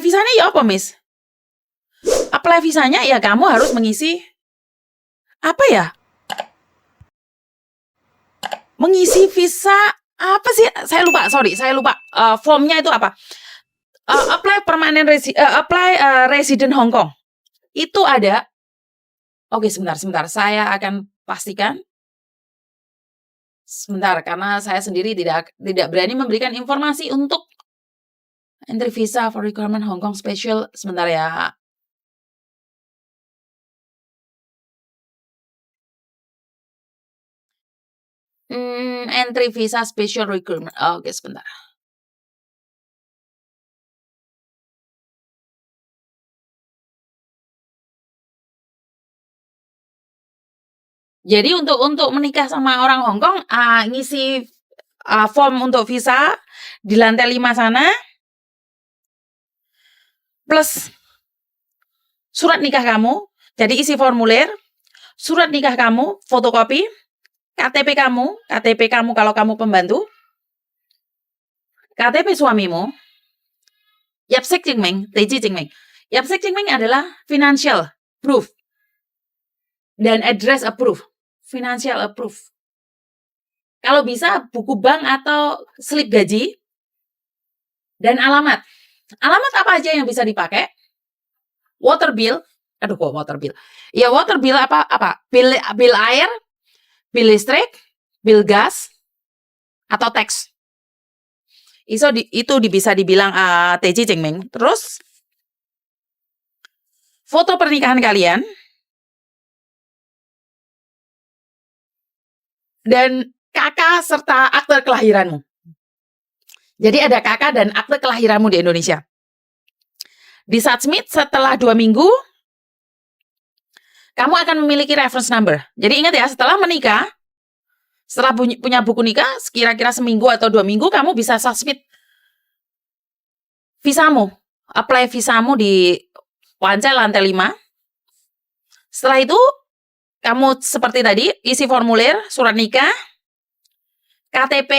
visanya ya apa, Miss? Apply visanya ya kamu harus mengisi apa ya? Mengisi visa apa sih? Saya lupa, sorry, saya lupa. Formnya itu apa? Apply resident Hong Kong. Itu ada. Oke, sebentar. Saya akan pastikan. Sebentar, karena saya sendiri tidak berani memberikan informasi untuk entry visa for requirement Hong Kong special. Sebentar ya. Entry visa special requirement. Oke, sebentar. Jadi untuk menikah sama orang Hong Kong, ngisi form untuk visa di lantai 5 sana, plus surat nikah kamu. Jadi isi formulir, surat nikah kamu, fotokopi, KTP kamu kalau kamu pembantu, KTP suamimu, Yapsek Jingming, Teji Jingming. Yapsek Jingming adalah financial proof dan address approve. Financial approve. Kalau bisa buku bank atau slip gaji dan alamat. Alamat apa aja yang bisa dipakai? Water bill. Aduh, kok water bill? Ya, water bill apa? Bill air, bill listrik, bill gas, atau tax. Itu bisa dibilang Teji Jingming. Terus foto pernikahan kalian dan kakak serta akte kelahiranmu. Jadi ada kakak dan akte kelahiranmu di Indonesia. Disubmit setelah 2 minggu, kamu akan memiliki reference number. Jadi ingat ya, setelah menikah, setelah punya buku nikah, kira-kira seminggu atau 2 minggu, kamu bisa submit visamu. Apply visamu di lantai 5. Setelah itu, kamu seperti tadi, isi formulir, surat nikah, KTP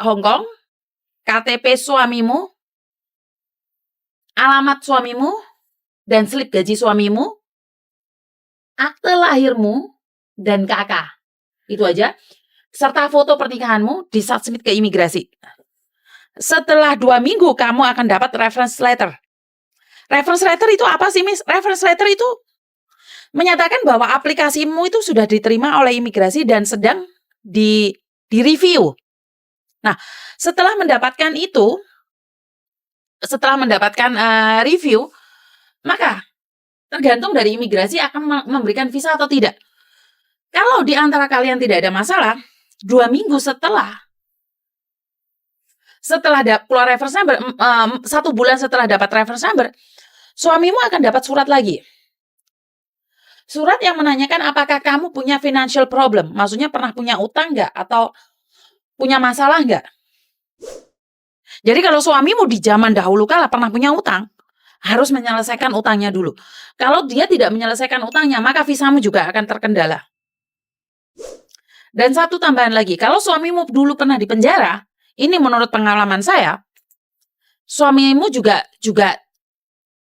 Hong Kong, KTP suamimu, alamat suamimu, dan slip gaji suamimu, akte lahirmu, dan KK. Itu aja. Serta foto pernikahanmu disubmit ke imigrasi. Setelah 2 minggu, kamu akan dapat reference letter. Reference letter itu apa sih, Miss? Reference letter itu menyatakan bahwa aplikasimu itu sudah diterima oleh imigrasi dan sedang di-review. Nah, setelah mendapatkan review, maka tergantung dari imigrasi akan memberikan visa atau tidak. Kalau di antara kalian tidak ada masalah, 2 minggu setelah keluar reference number, 1 bulan setelah dapat reference number, suamimu akan dapat surat lagi. Surat yang menanyakan apakah kamu punya financial problem, maksudnya pernah punya utang nggak atau punya masalah nggak. Jadi kalau suamimu di zaman dahulu kala pernah punya utang, harus menyelesaikan utangnya dulu. Kalau dia tidak menyelesaikan utangnya, maka visamu juga akan terkendala. Dan satu tambahan lagi, kalau suamimu dulu pernah di penjara, ini menurut pengalaman saya, suamimu juga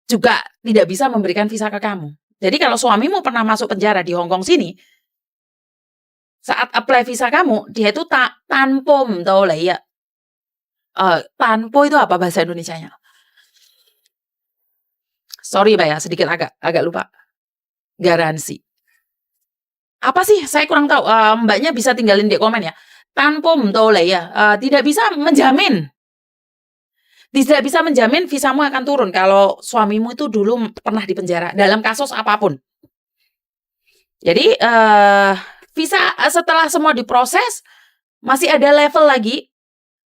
tidak bisa memberikan visa ke kamu. Jadi kalau suamimu pernah masuk penjara di Hong Kong sini, saat apply visa kamu, dia itu tanpo mtolei ya. Tanpo itu apa bahasa Indonesianya? Sorry Mbak ya, sedikit agak lupa. Garansi. Apa sih? Saya kurang tahu. Mbaknya bisa tinggalin di komen ya. Tanpo mtolei ya. Tidak bisa menjamin. Tidak bisa menjamin visamu akan turun kalau suamimu itu dulu pernah di penjara dalam kasus apapun. Jadi visa setelah semua diproses masih ada level lagi.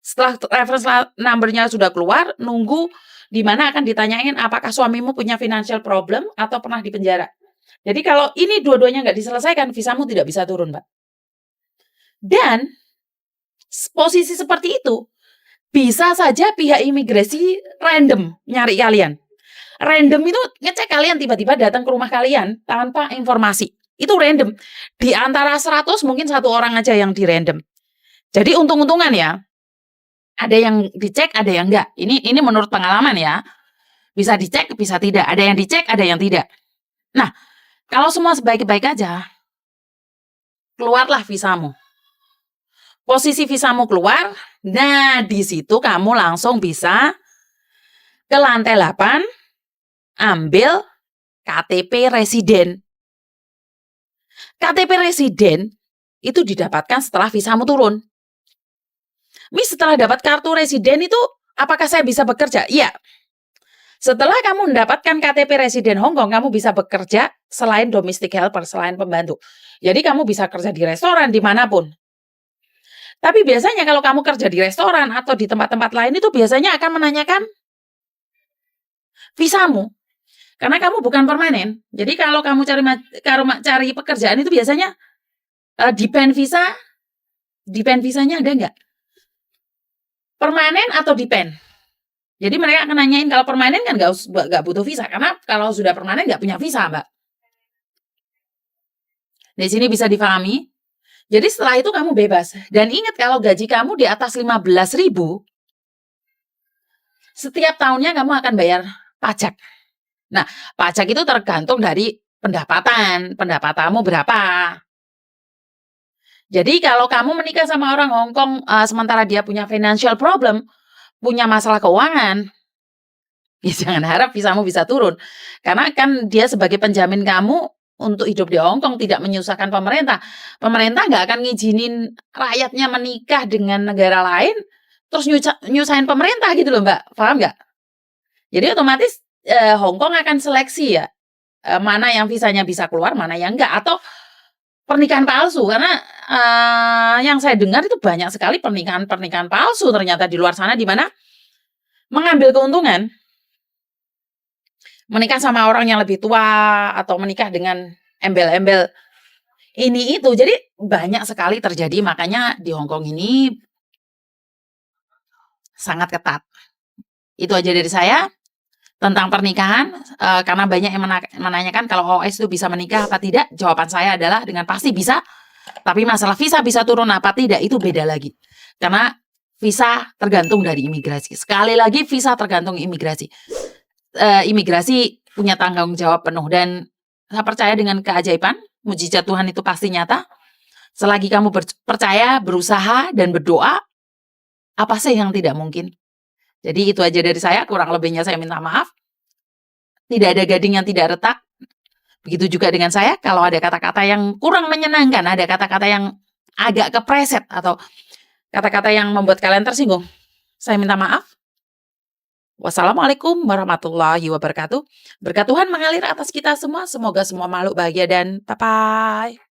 Setelah reference number-nya sudah keluar, nunggu di mana akan ditanyain apakah suamimu punya financial problem atau pernah di penjara. Jadi kalau ini dua-duanya nggak diselesaikan, visamu tidak bisa turun, Mbak. Dan posisi seperti itu bisa saja pihak imigrasi random nyari kalian. Random itu ngecek kalian tiba-tiba datang ke rumah kalian tanpa informasi. Itu random. Di antara 100 mungkin 1 orang aja yang di random. Jadi untung-untungan ya. Ada yang dicek, ada yang enggak. Ini menurut pengalaman ya. Bisa dicek, bisa tidak. Ada yang dicek, ada yang tidak. Nah, kalau semua baik-baik aja, keluarlah visamu. Posisi visamu keluar, nah di situ kamu langsung bisa ke lantai 8, ambil KTP residen. KTP residen itu didapatkan setelah visamu turun. Miss, setelah dapat kartu residen itu, apakah saya bisa bekerja? Iya. Setelah kamu mendapatkan KTP residen Hong Kong, kamu bisa bekerja selain domestic helper, selain pembantu. Jadi kamu bisa kerja di restoran, dimanapun. Tapi biasanya kalau kamu kerja di restoran atau di tempat-tempat lain itu biasanya akan menanyakan visamu. Karena kamu bukan permanen. Jadi kalau kamu cari pekerjaan itu biasanya depend visanya ada nggak? Permanen atau depend? Jadi mereka akan nanyain kalau permanen kan nggak butuh visa. Karena kalau sudah permanen nggak punya visa, Mbak. Di sini bisa difahami. Jadi setelah itu kamu bebas. Dan ingat kalau gaji kamu di atas 15.000, setiap tahunnya kamu akan bayar pajak. Nah, pajak itu tergantung dari pendapatanmu berapa. Jadi kalau kamu menikah sama orang Hong Kong sementara dia punya financial problem, punya masalah keuangan, ya jangan harap visamu bisa turun. Karena kan dia sebagai penjamin kamu untuk hidup di Hong Kong, tidak menyusahkan pemerintah. Pemerintah nggak akan ngizinin rakyatnya menikah dengan negara lain, terus nyusahin pemerintah gitu loh, Mbak. Paham nggak? Jadi otomatis Hong Kong akan seleksi ya, mana yang visanya bisa keluar, mana yang enggak. Atau pernikahan palsu, karena yang saya dengar itu banyak sekali pernikahan palsu ternyata di luar sana, di mana mengambil keuntungan. Menikah sama orang yang lebih tua, atau menikah dengan embel-embel ini itu. Jadi banyak sekali terjadi, makanya di Hong Kong ini sangat ketat. Itu aja dari saya tentang pernikahan, karena banyak yang menanyakan kalau OS itu bisa menikah apa tidak. Jawaban saya adalah dengan pasti bisa, tapi masalah visa bisa turun apa tidak itu beda lagi. Karena visa tergantung dari imigrasi. Sekali lagi visa tergantung imigrasi. Imigrasi punya tanggung jawab penuh, dan saya percaya dengan keajaiban, mujizat Tuhan itu pasti nyata. Selagi kamu percaya, berusaha, dan berdoa, apa sih yang tidak mungkin? Jadi itu aja dari saya, kurang lebihnya saya minta maaf. Tidak ada gading yang tidak retak. Begitu juga dengan saya, kalau ada kata-kata yang kurang menyenangkan, ada kata-kata yang agak kepreset, atau kata-kata yang membuat kalian tersinggung, saya minta maaf. Wassalamualaikum warahmatullahi wabarakatuh. Berkat Tuhan mengalir atas kita semua. Semoga semua makhluk bahagia dan bye-bye.